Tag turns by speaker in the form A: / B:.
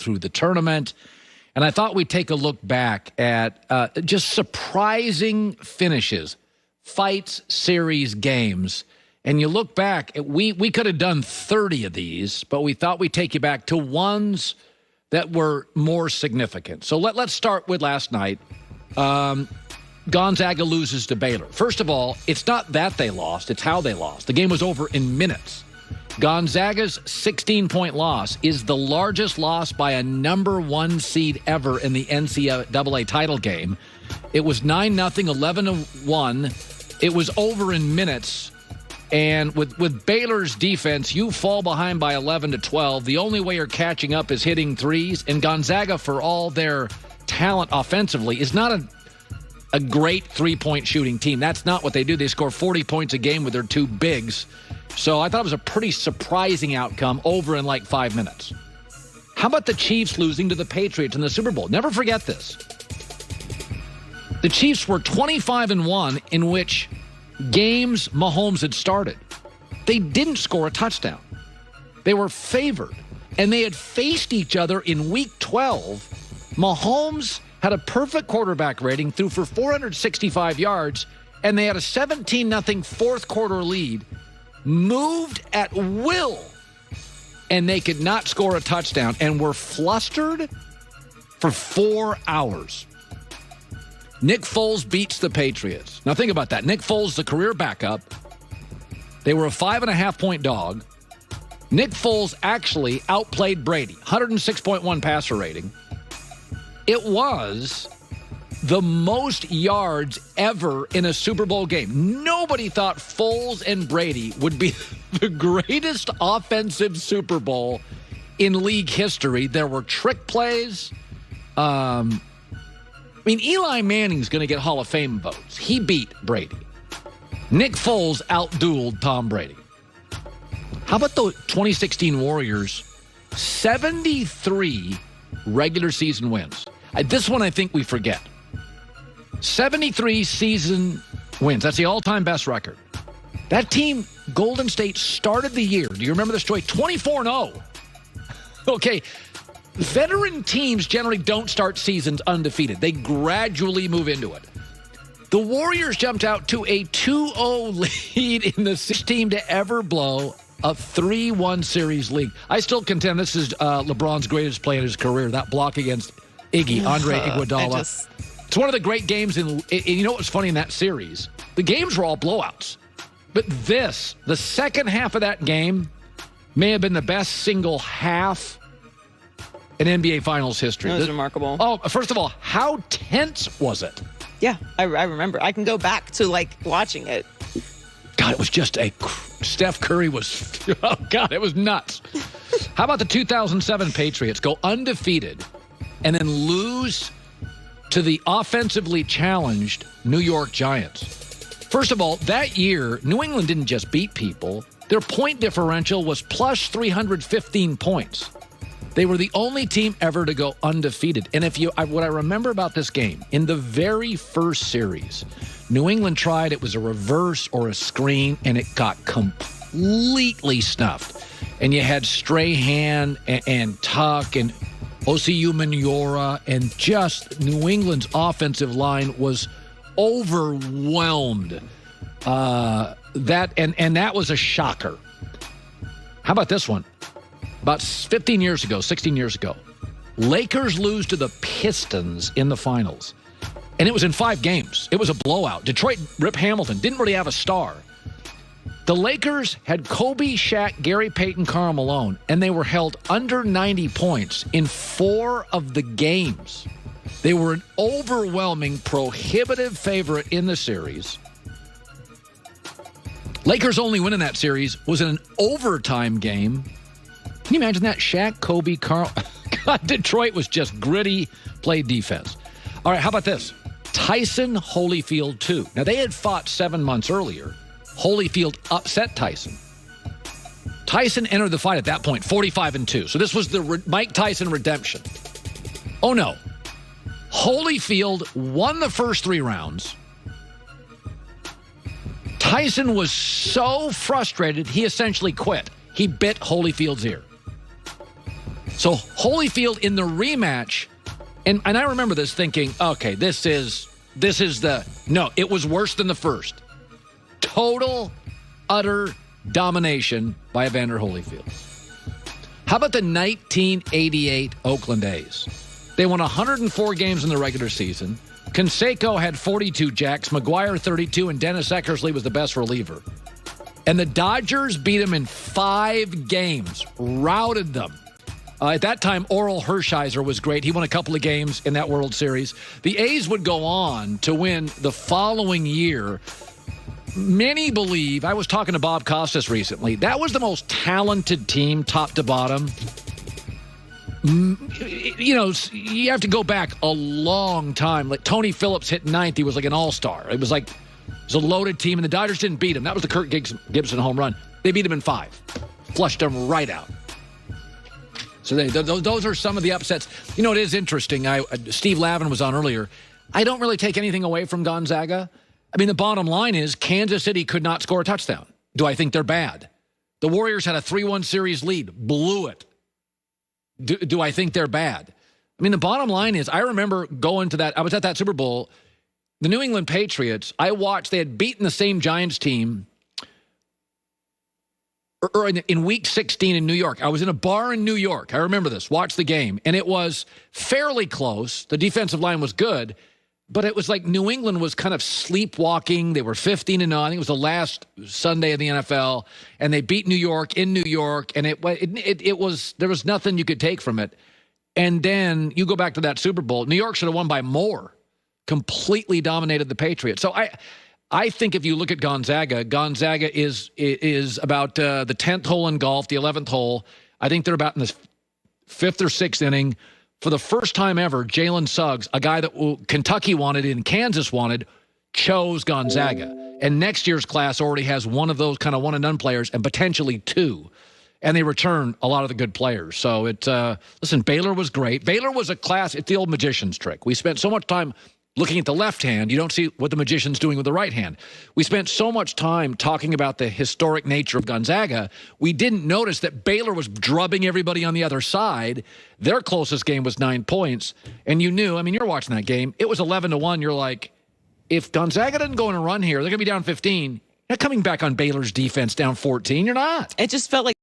A: through the tournament. And I thought we'd take a look back at just surprising finishes, fights, series, games. And you look back, we could have done 30 of these, but we thought we'd take you back to ones that were more significant. So let's start with last night. Gonzaga loses to Baylor. First of all, it's not that they lost, it's how they lost. The game was over in minutes. Gonzaga's 16-point loss is the largest loss by a number one seed ever in the NCAA title game. It was 9-0, 11-1. It was over in minutes. And with Baylor's defense, you fall behind by 11-12. The only way you're catching up is hitting threes. And Gonzaga, for all their talent offensively, is not a great three-point shooting team. That's not what they do. They score 40 points a game with their two bigs. So I thought it was a pretty surprising outcome over in like 5 minutes. How about the Chiefs losing to the Patriots in the Super Bowl? Never forget this. The Chiefs were 25-1 in which games Mahomes had started. They didn't score a touchdown. They were favored, and they had faced each other in Week 12. Mahomes had a perfect quarterback rating, threw for 465 yards, and they had a 17-0 fourth quarter lead, moved at will, and they could not score a touchdown and were flustered for 4 hours. Nick Foles beats the Patriots. Now think about that. Nick Foles, the career backup. They were a 5.5-point dog. Nick Foles actually outplayed Brady. 106.1 passer rating. It was the most yards ever in a Super Bowl game. Nobody thought Foles and Brady would be the greatest offensive Super Bowl in league history. There were trick plays. Eli Manning's going to get Hall of Fame votes. He beat Brady. Nick Foles outdueled Tom Brady. How about the 2016 Warriors? 73 regular season wins. This one I think we forget. 73 season wins. That's the all-time best record. That team, Golden State, started the year. Do you remember the story? 24-0. Okay. Veteran teams generally don't start seasons undefeated. They gradually move into it. The Warriors jumped out to a 2-0 lead in the sixth team to ever blow a 3-1 series lead. I still contend this is LeBron's greatest play in his career, that block against Andre Iguodala. It's one of the great games. And you know what's funny in that series? The games were all blowouts. But the second half of that game may have been the best single half in NBA Finals history.
B: It was remarkable.
A: Oh, first of all, how tense was it?
B: Yeah, I remember. I can go back to, watching it.
A: God, it was just Steph Curry was, oh, God, it was nuts. How about the 2007 Patriots go undefeated and then lose to the offensively challenged New York Giants? First of all, that year, New England didn't just beat people. Their point differential was plus 315 points. They were the only team ever to go undefeated. And what I remember about this game, in the very first series, New England tried, it was a reverse or a screen, and it got completely snuffed. And you had Strahan and Tuck and Osi Umenyiora, and just New England's offensive line was overwhelmed. That was a shocker. How about this one? About 16 years ago, Lakers lose to the Pistons in the finals. And it was in 5 games. It was a blowout. Detroit, Rip Hamilton, didn't really have a star. The Lakers had Kobe, Shaq, Gary Payton, Karl Malone, and they were held under 90 points in 4 of the games. They were an overwhelming, prohibitive favorite in the series. Lakers' only win in that series was in an overtime game. Can you imagine that? Shaq, Kobe, Karl. God, Detroit was just gritty, played defense. All right, how about this? Tyson Holyfield 2. Now, they had fought 7 months earlier. Holyfield upset Tyson. Tyson entered the fight at that point, 45-2. So this was the Mike Tyson redemption. Oh, no. Holyfield won the first 3 rounds. Tyson was so frustrated, he essentially quit. He bit Holyfield's ear. So Holyfield in the rematch, and I remember this thinking, okay, this is no, it was worse than the first. Total, utter domination by Evander Holyfield. How about the 1988 Oakland A's? They won 104 games in the regular season. Canseco had 42 jacks, McGuire 32, and Dennis Eckersley was the best reliever. And the Dodgers beat them in 5 games, routed them. At that time, Oral Hershiser was great. He won a couple of games in that World Series. The A's would go on to win the following year. Many believe, I was talking to Bob Costas recently, that was the most talented team, top to bottom. You know, you have to go back a long time. Like Tony Phillips hit ninth. He was like an all-star. It was a loaded team, and the Dodgers didn't beat him. That was the Kirk Gibson home run. They beat him in 5. Flushed him right out. So those are some of the upsets. You know, it is interesting. Steve Lavin was on earlier. I don't really take anything away from Gonzaga. I mean, the bottom line is Kansas City could not score a touchdown. Do I think they're bad? The Warriors had a 3-1 series lead, blew it. Do I think they're bad? I mean, the bottom line is I remember going to that. I was at that Super Bowl. The New England Patriots, I watched, they had beaten the same Giants team in week 16 in New York. I was in a bar in New York. I remember this. Watched the game. And it was fairly close. The defensive line was good. But it was like New England was kind of sleepwalking. They were 15-0. I think it was the last Sunday of the NFL. And they beat New York in New York. And it was, there was nothing you could take from it. And then you go back to that Super Bowl. New York should have won by more. Completely dominated the Patriots. So I think if you look at Gonzaga is about the 10th hole in golf, the 11th hole. I think they're about in the 5th or 6th inning. For the first time ever, Jalen Suggs, a guy that Kentucky wanted and Kansas wanted, chose Gonzaga. And next year's class already has one of those kind of one-and-done players and potentially 2. And they return a lot of the good players. So, listen, Baylor was great. Baylor was a class. It's the old magician's trick. We spent so much time looking at the left hand, you don't see what the magician's doing with the right hand. We spent so much time talking about the historic nature of Gonzaga, we didn't notice that Baylor was drubbing everybody on the other side. Their closest game was 9 points. And you knew, I mean, you're watching that game. It was 11-1. You're like, if Gonzaga doesn't go on a run here, they're going to be down 15. You're not coming back on Baylor's defense down 14. You're not.
B: It just felt like